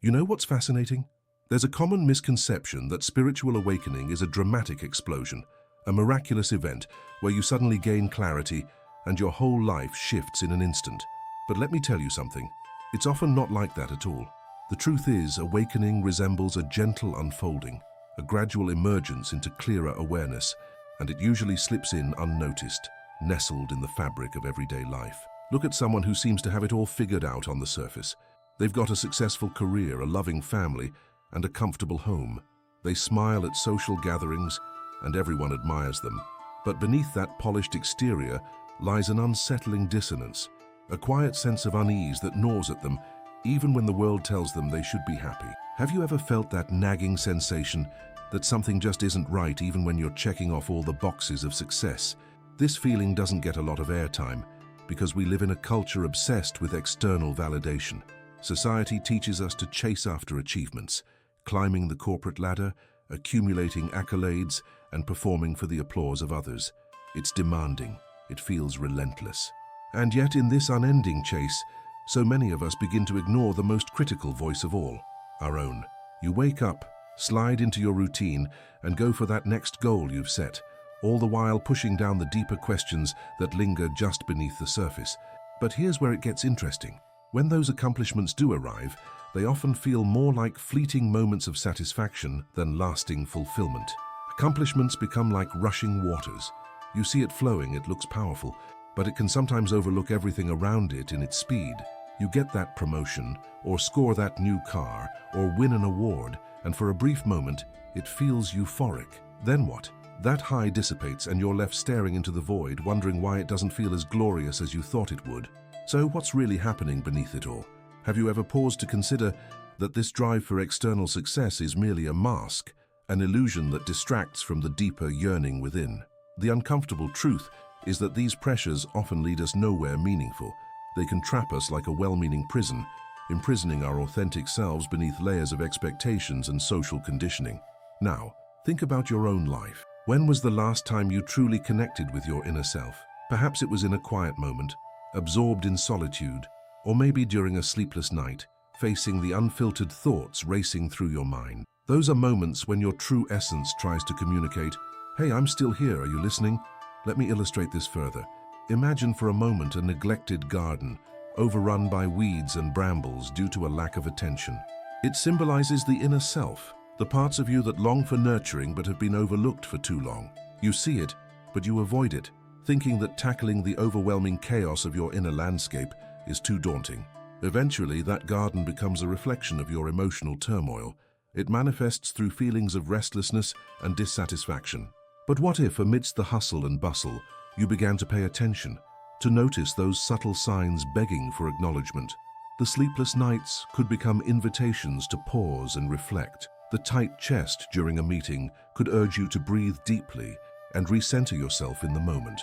You know what's fascinating? There's a common misconception that spiritual awakening is a dramatic explosion, a miraculous event where you suddenly gain clarity and your whole life shifts in an instant. But let me tell you something, it's often not like that at all. The truth is, awakening resembles a gentle unfolding, a gradual emergence into clearer awareness, and it usually slips in unnoticed, nestled in the fabric of everyday life. Look at someone who seems to have it all figured out on the surface. They've got a successful career, a loving family, and a comfortable home. They smile at social gatherings, and everyone admires them. But beneath that polished exterior lies an unsettling dissonance, a quiet sense of unease that gnaws at them, even when the world tells them they should be happy. Have you ever felt that nagging sensation that something just isn't right even when you're checking off all the boxes of success? This feeling doesn't get a lot of airtime because we live in a culture obsessed with external validation. Society teaches us to chase after achievements, climbing the corporate ladder, accumulating accolades, and performing for the applause of others. It's demanding, it feels relentless. And yet in this unending chase, so many of us begin to ignore the most critical voice of all, our own. You wake up, slide into your routine, and go for that next goal you've set, all the while pushing down the deeper questions that linger just beneath the surface. But here's where it gets interesting. When those accomplishments do arrive, they often feel more like fleeting moments of satisfaction than lasting fulfillment. Accomplishments become like rushing waters. You see it flowing, it looks powerful, but it can sometimes overlook everything around it in its speed. You get that promotion, or score that new car, or win an award, and for a brief moment, it feels euphoric. Then what? That high dissipates and you're left staring into the void, wondering why it doesn't feel as glorious as you thought it would. So what's really happening beneath it all? Have you ever paused to consider that this drive for external success is merely a mask, an illusion that distracts from the deeper yearning within? The uncomfortable truth is that these pressures often lead us nowhere meaningful. They can trap us like a well-meaning prison, imprisoning our authentic selves beneath layers of expectations and social conditioning. Now, think about your own life. When was the last time you truly connected with your inner self? Perhaps it was in a quiet moment, absorbed in solitude, or maybe during a sleepless night, facing the unfiltered thoughts racing through your mind. Those are moments when your true essence tries to communicate, "Hey, I'm still here, are you listening?" Let me illustrate this further. Imagine for a moment a neglected garden, overrun by weeds and brambles due to a lack of attention. It symbolizes the inner self, the parts of you that long for nurturing but have been overlooked for too long. You see it, but you avoid it, thinking that tackling the overwhelming chaos of your inner landscape is too daunting. Eventually, that garden becomes a reflection of your emotional turmoil. It manifests through feelings of restlessness and dissatisfaction. But what if, amidst the hustle and bustle, you began to pay attention, to notice those subtle signs begging for acknowledgement? The sleepless nights could become invitations to pause and reflect. The tight chest during a meeting could urge you to breathe deeply and recenter yourself in the moment.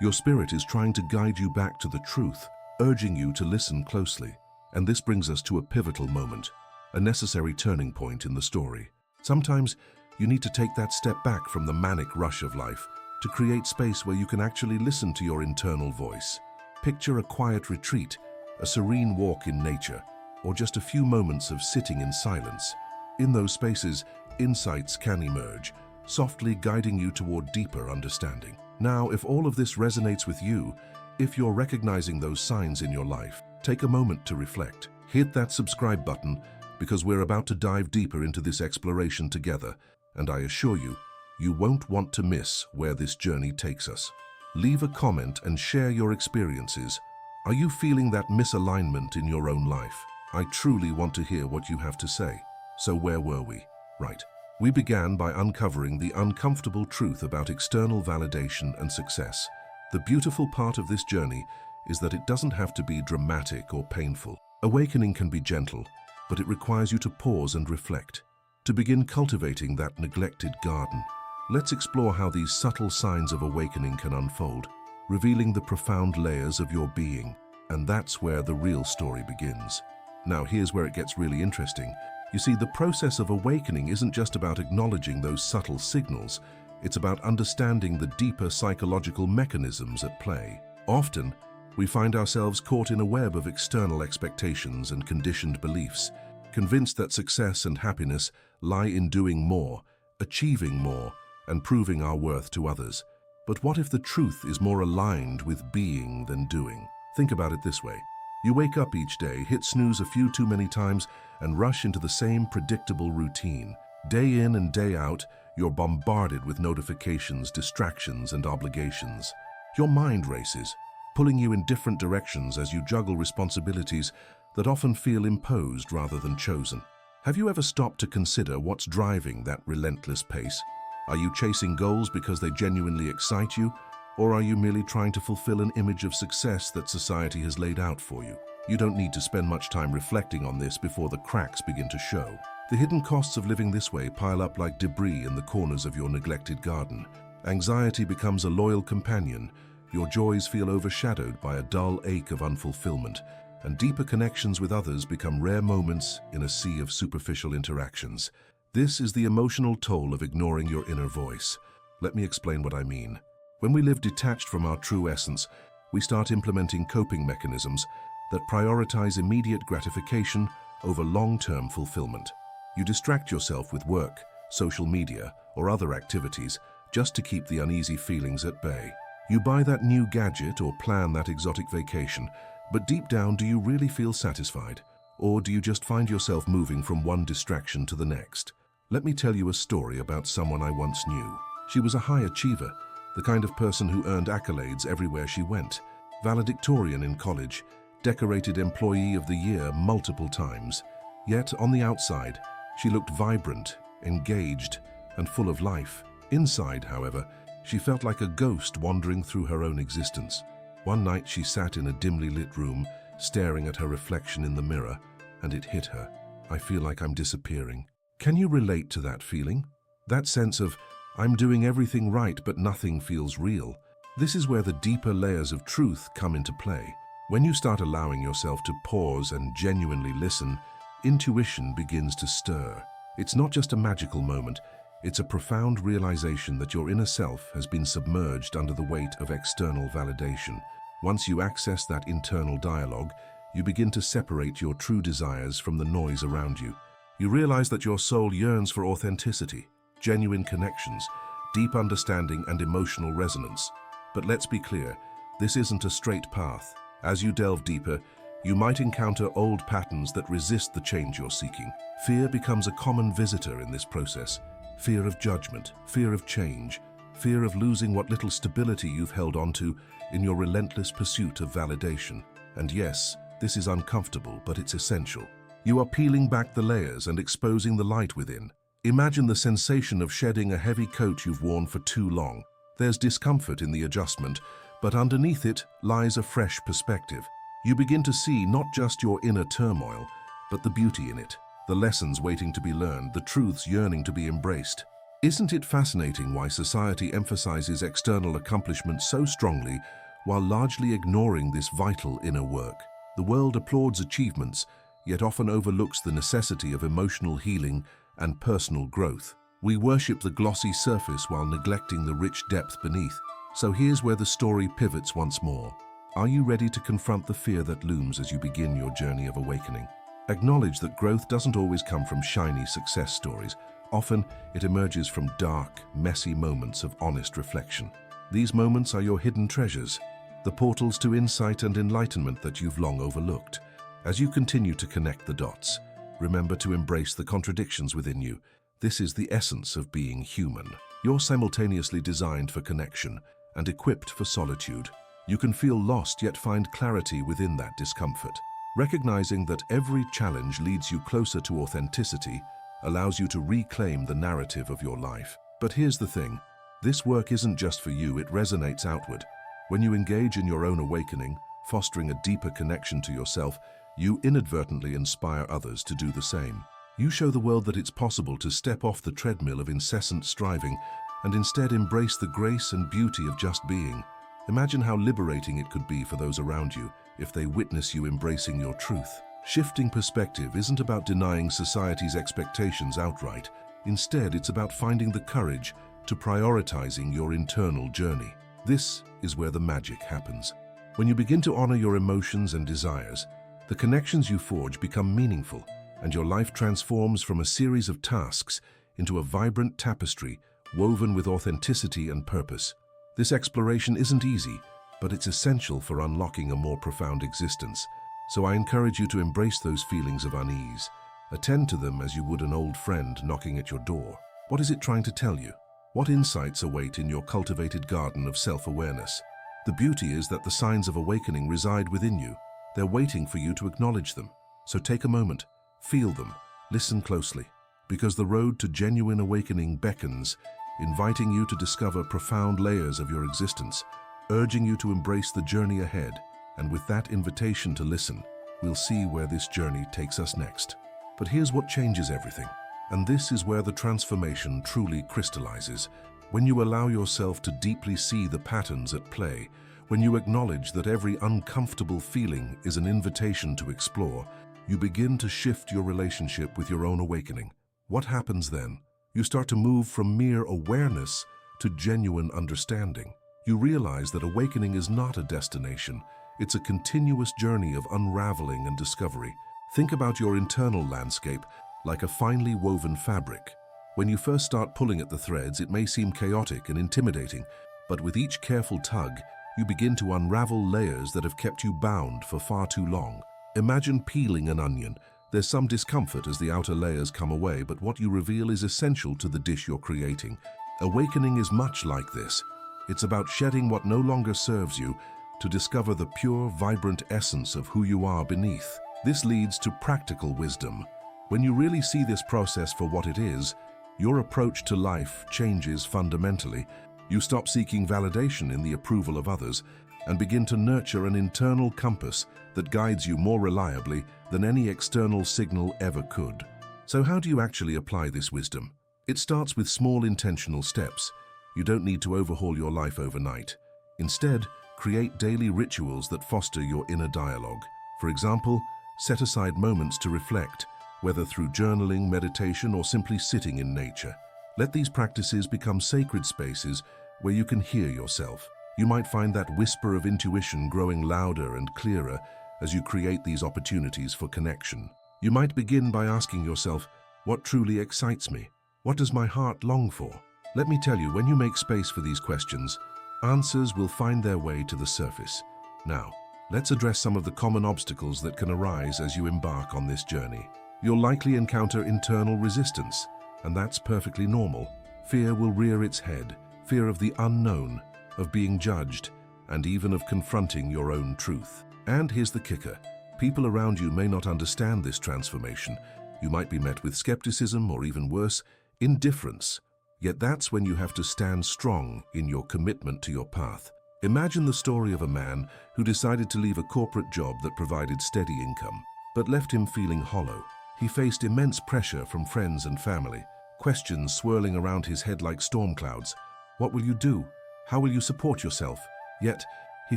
Your spirit is trying to guide you back to the truth, urging you to listen closely. And this brings us to a pivotal moment, a necessary turning point in the story. Sometimes you need to take that step back from the manic rush of life to create space where you can actually listen to your internal voice. Picture a quiet retreat, a serene walk in nature, or just a few moments of sitting in silence. In those spaces, insights can emerge, softly guiding you toward deeper understanding. Now, if all of this resonates with you, if you're recognizing those signs in your life, take a moment to reflect. Hit that subscribe button because we're about to dive deeper into this exploration together, and I assure you, you won't want to miss where this journey takes us. Leave a comment and share your experiences. Are you feeling that misalignment in your own life? I truly want to hear what you have to say. So where were we? Right. We began by uncovering the uncomfortable truth about external validation and success. The beautiful part of this journey is that it doesn't have to be dramatic or painful. Awakening can be gentle, but it requires you to pause and reflect, to begin cultivating that neglected garden. Let's explore how these subtle signs of awakening can unfold, revealing the profound layers of your being. And that's where the real story begins. Now, here's where it gets really interesting. You see, the process of awakening isn't just about acknowledging those subtle signals. It's about understanding the deeper psychological mechanisms at play. Often, we find ourselves caught in a web of external expectations and conditioned beliefs. convinced that success and happiness lie in doing more, achieving more, and proving our worth to others. But what if the truth is more aligned with being than doing? Think about it this way. You wake up each day, hit snooze a few too many times, and rush into the same predictable routine. Day in and day out, you're bombarded with notifications, distractions, and obligations. Your mind races, pulling you in different directions as you juggle responsibilities that often feel imposed rather than chosen. Have you ever stopped to consider what's driving that relentless pace? Are you chasing goals because they genuinely excite you, or are you merely trying to fulfill an image of success that society has laid out for you? You don't need to spend much time reflecting on this before the cracks begin to show. The hidden costs of living this way pile up like debris in the corners of your neglected garden. Anxiety becomes a loyal companion. Your joys feel overshadowed by a dull ache of unfulfillment, and deeper connections with others become rare moments in a sea of superficial interactions. This is the emotional toll of ignoring your inner voice. Let me explain what I mean. When we live detached from our true essence, we start implementing coping mechanisms that prioritize immediate gratification over long-term fulfillment. You distract yourself with work, social media, or other activities just to keep the uneasy feelings at bay. You buy that new gadget or plan that exotic vacation, but deep down, do you really feel satisfied? Or do you just find yourself moving from one distraction to the next? Let me tell you a story about someone I once knew. She was a high achiever, the kind of person who earned accolades everywhere she went. Valedictorian in college, decorated Employee of the Year multiple times. Yet, on the outside, she looked vibrant, engaged, and full of life. Inside, however, she felt like a ghost wandering through her own existence. One night she sat in a dimly lit room, staring at her reflection in the mirror, and it hit her. I feel like I'm disappearing. Can you relate to that feeling? That sense of, I'm doing everything right but nothing feels real. This is where the deeper layers of truth come into play. When you start allowing yourself to pause and genuinely listen, intuition begins to stir. It's not just a magical moment, it's a profound realization that your inner self has been submerged under the weight of external validation. Once you access that internal dialogue, you begin to separate your true desires from the noise around you. You realize that your soul yearns for authenticity, genuine connections, deep understanding, and emotional resonance. But let's be clear, this isn't a straight path. As you delve deeper, you might encounter old patterns that resist the change you're seeking. Fear becomes a common visitor in this process. Fear of judgment, fear of change, fear of losing what little stability you've held onto in your relentless pursuit of validation. And yes, this is uncomfortable, but it's essential. You are peeling back the layers and exposing the light within. Imagine the sensation of shedding a heavy coat you've worn for too long. There's discomfort in the adjustment, but underneath it lies a fresh perspective. You begin to see not just your inner turmoil, but the beauty in it, the lessons waiting to be learned, the truths yearning to be embraced. Isn't it fascinating why society emphasizes external accomplishment so strongly while largely ignoring this vital inner work? The world applauds achievements, yet often overlooks the necessity of emotional healing and personal growth. We worship the glossy surface while neglecting the rich depth beneath. So here's where the story pivots once more. Are you ready to confront the fear that looms as you begin your journey of awakening? Acknowledge that growth doesn't always come from shiny success stories. Often, it emerges from dark, messy moments of honest reflection. These moments are your hidden treasures, the portals to insight and enlightenment that you've long overlooked. As you continue to connect the dots, remember to embrace the contradictions within you. This is the essence of being human. You're simultaneously designed for connection and equipped for solitude. You can feel lost yet find clarity within that discomfort. Recognizing that every challenge leads you closer to authenticity allows you to reclaim the narrative of your life. But here's the thing, this work isn't just for you, it resonates outward. When you engage in your own awakening, fostering a deeper connection to yourself, you inadvertently inspire others to do the same. You show the world that it's possible to step off the treadmill of incessant striving and instead embrace the grace and beauty of just being. Imagine how liberating it could be for those around you if they witness you embracing your truth. Shifting perspective isn't about denying society's expectations outright. Instead, it's about finding the courage to prioritizing your internal journey. This is where the magic happens. When you begin to honor your emotions and desires, the connections you forge become meaningful, and your life transforms from a series of tasks into a vibrant tapestry woven with authenticity and purpose. This exploration isn't easy, but it's essential for unlocking a more profound existence. So I encourage you to embrace those feelings of unease. Attend to them as you would an old friend knocking at your door. What is it trying to tell you? What insights await in your cultivated garden of self-awareness? The beauty is that the signs of awakening reside within you. They're waiting for you to acknowledge them. So take a moment, feel them, listen closely, because the road to genuine awakening beckons, inviting you to discover profound layers of your existence, urging you to embrace the journey ahead. And with that invitation to listen, we'll see where this journey takes us next. But here's what changes everything. And this is where the transformation truly crystallizes. When you allow yourself to deeply see the patterns at play, when you acknowledge that every uncomfortable feeling is an invitation to explore, you begin to shift your relationship with your own awakening. What happens then? You start to move from mere awareness to genuine understanding. You realize that awakening is not a destination. It's a continuous journey of unraveling and discovery. Think about your internal landscape like a finely woven fabric. When you first start pulling at the threads, it may seem chaotic and intimidating, but with each careful tug, you begin to unravel layers that have kept you bound for far too long. Imagine peeling an onion. There's some discomfort as the outer layers come away, but what you reveal is essential to the dish you're creating. Awakening is much like this. It's about shedding what no longer serves you to discover the pure, vibrant essence of who you are beneath. This leads to practical wisdom. When you really see this process for what it is, your approach to life changes fundamentally. You stop seeking validation in the approval of others and begin to nurture an internal compass that guides you more reliably than any external signal ever could. So how do you actually apply this wisdom? It starts with small intentional steps. You don't need to overhaul your life overnight. Instead, create daily rituals that foster your inner dialogue. For example, set aside moments to reflect, whether through journaling, meditation, or simply sitting in nature. Let these practices become sacred spaces where you can hear yourself. You might find that whisper of intuition growing louder and clearer as you create these opportunities for connection. You might begin by asking yourself, what truly excites me? What does my heart long for? Let me tell you, when you make space for these questions, answers will find their way to the surface. Now, let's address some of the common obstacles that can arise as you embark on this journey. You'll likely encounter internal resistance, and that's perfectly normal. Fear will rear its head, fear of the unknown, of being judged, and even of confronting your own truth. And here's the kicker. People around you may not understand this transformation. You might be met with skepticism or even worse, indifference. Yet that's when you have to stand strong in your commitment to your path. Imagine the story of a man who decided to leave a corporate job that provided steady income, but left him feeling hollow. He faced immense pressure from friends and family, questions swirling around his head like storm clouds. What will you do? How will you support yourself? Yet, he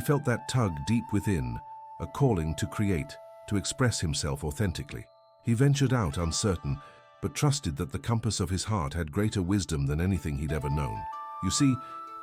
felt that tug deep within, a calling to create, to express himself authentically. He ventured out uncertain, but trusted that the compass of his heart had greater wisdom than anything he'd ever known. You see,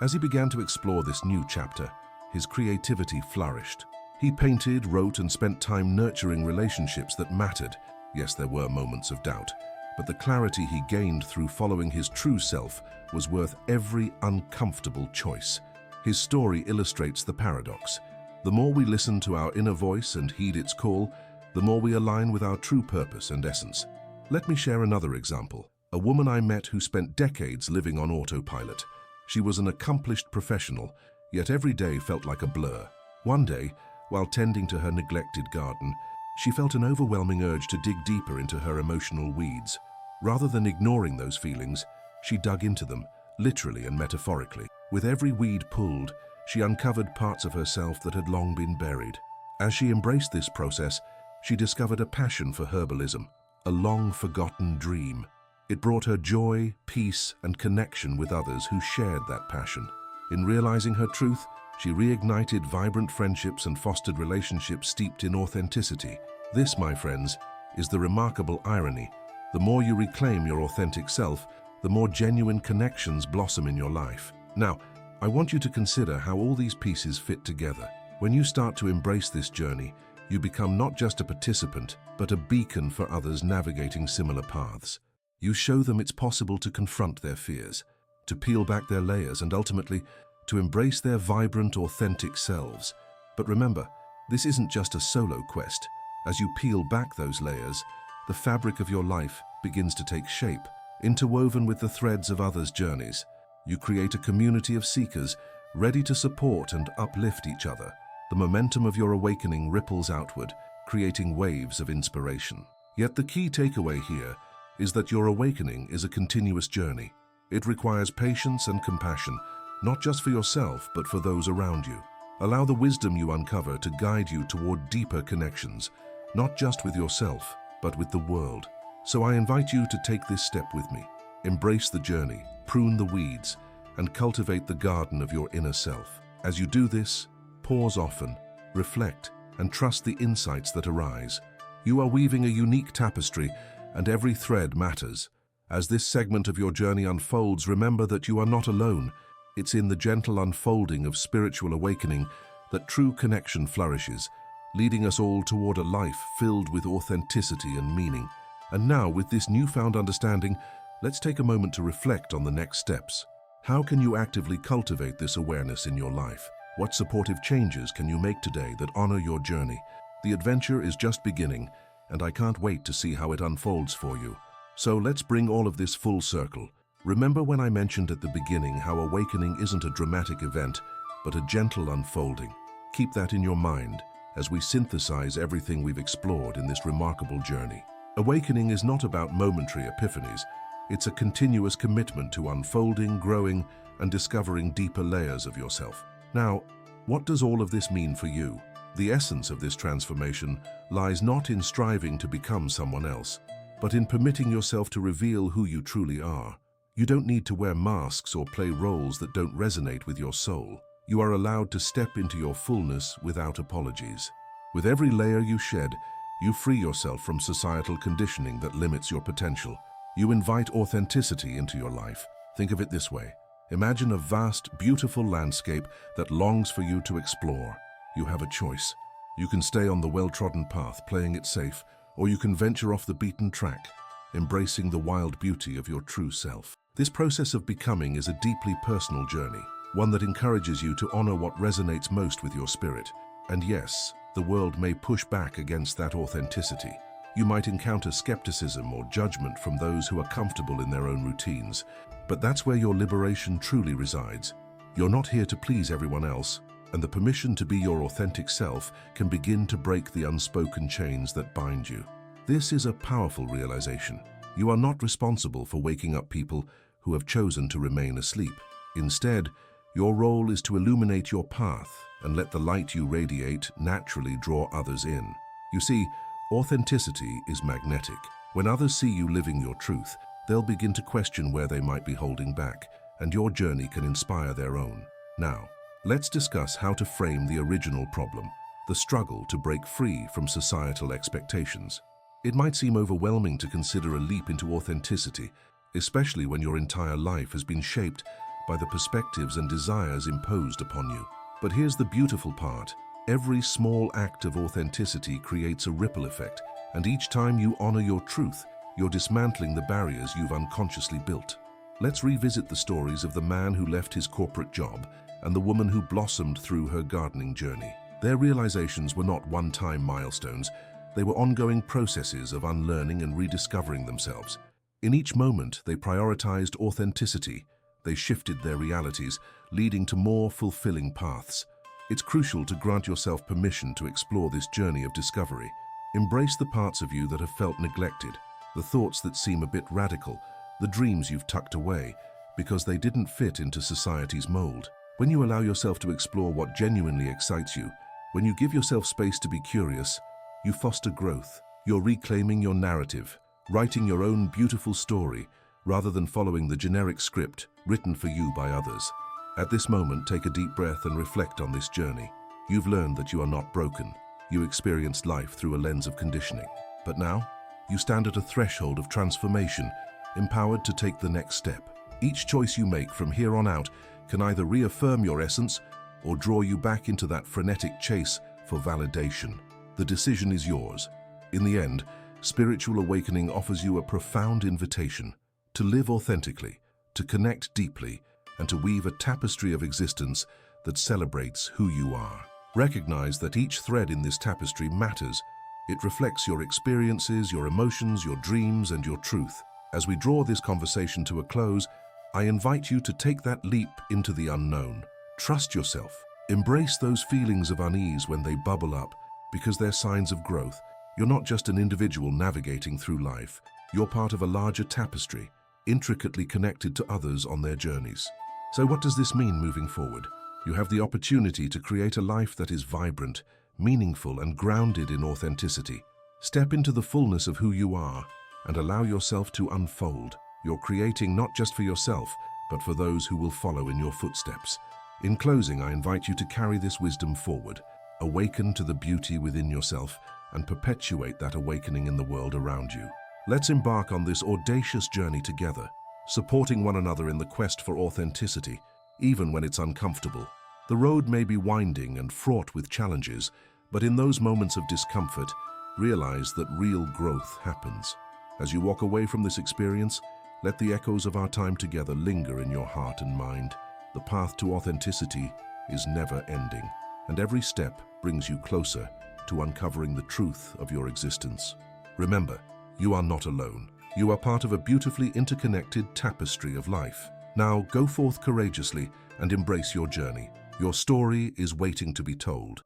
as he began to explore this new chapter, his creativity flourished. He painted, wrote, and spent time nurturing relationships that mattered. Yes, there were moments of doubt, but the clarity he gained through following his true self was worth every uncomfortable choice. His story illustrates the paradox. The more we listen to our inner voice and heed its call, the more we align with our true purpose and essence. Let me share another example. A woman I met who spent decades living on autopilot. She was an accomplished professional, yet every day felt like a blur. One day, while tending to her neglected garden, she felt an overwhelming urge to dig deeper into her emotional weeds. Rather than ignoring those feelings, she dug into them, literally and metaphorically. With every weed pulled, she uncovered parts of herself that had long been buried. As she embraced this process, she discovered a passion for herbalism, a long-forgotten dream. It brought her joy, peace, and connection with others who shared that passion. In realizing her truth, she reignited vibrant friendships and fostered relationships steeped in authenticity. This, my friends, is the remarkable irony. The more you reclaim your authentic self, the more genuine connections blossom in your life. Now, I want you to consider how all these pieces fit together. When you start to embrace this journey, You become not just a participant, but a beacon for others navigating similar paths. You show them it's possible to confront their fears, to peel back their layers, and ultimately, to embrace their vibrant, authentic selves. But remember, this isn't just a solo quest. As you peel back those layers, the fabric of your life begins to take shape, interwoven with the threads of others' journeys. You create a community of seekers, ready to support and uplift each other. The momentum of your awakening ripples outward, creating waves of inspiration. Yet the key takeaway here is that your awakening is a continuous journey. It requires patience and compassion, not just for yourself, but for those around you. Allow the wisdom you uncover to guide you toward deeper connections, not just with yourself, but with the world. So I invite you to take this step with me. Embrace the journey, prune the weeds, and cultivate the garden of your inner self. As you do this, pause often, reflect, and trust the insights that arise. You are weaving a unique tapestry, and every thread matters. As this segment of your journey unfolds, remember that you are not alone. It's in the gentle unfolding of spiritual awakening that true connection flourishes, leading us all toward a life filled with authenticity and meaning. And now, with this newfound understanding, let's take a moment to reflect on the next steps. How can you actively cultivate this awareness in your life? What supportive changes can you make today that honor your journey? The adventure is just beginning, and I can't wait to see how it unfolds for you. So let's bring all of this full circle. Remember when I mentioned at the beginning how awakening isn't a dramatic event, but a gentle unfolding? Keep that in your mind as we synthesize everything we've explored in this remarkable journey. Awakening is not about momentary epiphanies. It's a continuous commitment to unfolding, growing, and discovering deeper layers of yourself. Now, what does all of this mean for you? The essence of this transformation lies not in striving to become someone else, but in permitting yourself to reveal who you truly are. You don't need to wear masks or play roles that don't resonate with your soul. You are allowed to step into your fullness without apologies. With every layer you shed, you free yourself from societal conditioning that limits your potential. You invite authenticity into your life. Think of it this way. Imagine a vast, beautiful landscape that longs for you to explore. You have a choice. You can stay on the well-trodden path, playing it safe, or you can venture off the beaten track, embracing the wild beauty of your true self. This process of becoming is a deeply personal journey, one that encourages you to honor what resonates most with your spirit. And yes, the world may push back against that authenticity. You might encounter skepticism or judgment from those who are comfortable in their own routines, but that's where your liberation truly resides. You're not here to please everyone else, and the permission to be your authentic self can begin to break the unspoken chains that bind you. This is a powerful realization. You are not responsible for waking up people who have chosen to remain asleep. Instead, your role is to illuminate your path and let the light you radiate naturally draw others in. You see, authenticity is magnetic. When others see you living your truth, they'll begin to question where they might be holding back, and your journey can inspire their own. Now, let's discuss how to frame the original problem, the struggle to break free from societal expectations. It might seem overwhelming to consider a leap into authenticity, especially when your entire life has been shaped by the perspectives and desires imposed upon you. But here's the beautiful part. Every small act of authenticity creates a ripple effect, and each time you honor your truth, you're dismantling the barriers you've unconsciously built. Let's revisit the stories of the man who left his corporate job and the woman who blossomed through her gardening journey. Their realizations were not one-time milestones. They were ongoing processes of unlearning and rediscovering themselves. In each moment, they prioritized authenticity. They shifted their realities, leading to more fulfilling paths. It's crucial to grant yourself permission to explore this journey of discovery. Embrace the parts of you that have felt neglected, the thoughts that seem a bit radical, the dreams you've tucked away because they didn't fit into society's mold. When you allow yourself to explore what genuinely excites you, when you give yourself space to be curious, you foster growth. You're reclaiming your narrative, writing your own beautiful story, rather than following the generic script written for you by others. At this moment, take a deep breath and reflect on this journey. You've learned that you are not broken. You experienced life through a lens of conditioning. But now, you stand at a threshold of transformation, empowered to take the next step. Each choice you make from here on out can either reaffirm your essence or draw you back into that frenetic chase for validation. The decision is yours. In the end, spiritual awakening offers you a profound invitation to live authentically, to connect deeply, and to weave a tapestry of existence that celebrates who you are. Recognize that each thread in this tapestry matters. It reflects your experiences, your emotions, your dreams, and your truth. As we draw this conversation to a close, I invite you to take that leap into the unknown. Trust yourself. Embrace those feelings of unease when they bubble up, because they're signs of growth. You're not just an individual navigating through life. You're part of a larger tapestry, intricately connected to others on their journeys. So what does this mean moving forward? You have the opportunity to create a life that is vibrant, meaningful, and grounded in authenticity. Step into the fullness of who you are and allow yourself to unfold. You're creating not just for yourself, but for those who will follow in your footsteps. In closing, I invite you to carry this wisdom forward. Awaken to the beauty within yourself and perpetuate that awakening in the world around you. Let's embark on this audacious journey together, supporting one another in the quest for authenticity, even when it's uncomfortable. The road may be winding and fraught with challenges, but in those moments of discomfort, realize that real growth happens. As you walk away from this experience, let the echoes of our time together linger in your heart and mind. The path to authenticity is never ending, and every step brings you closer to uncovering the truth of your existence. Remember, you are not alone. You are part of a beautifully interconnected tapestry of life. Now go forth courageously and embrace your journey. Your story is waiting to be told.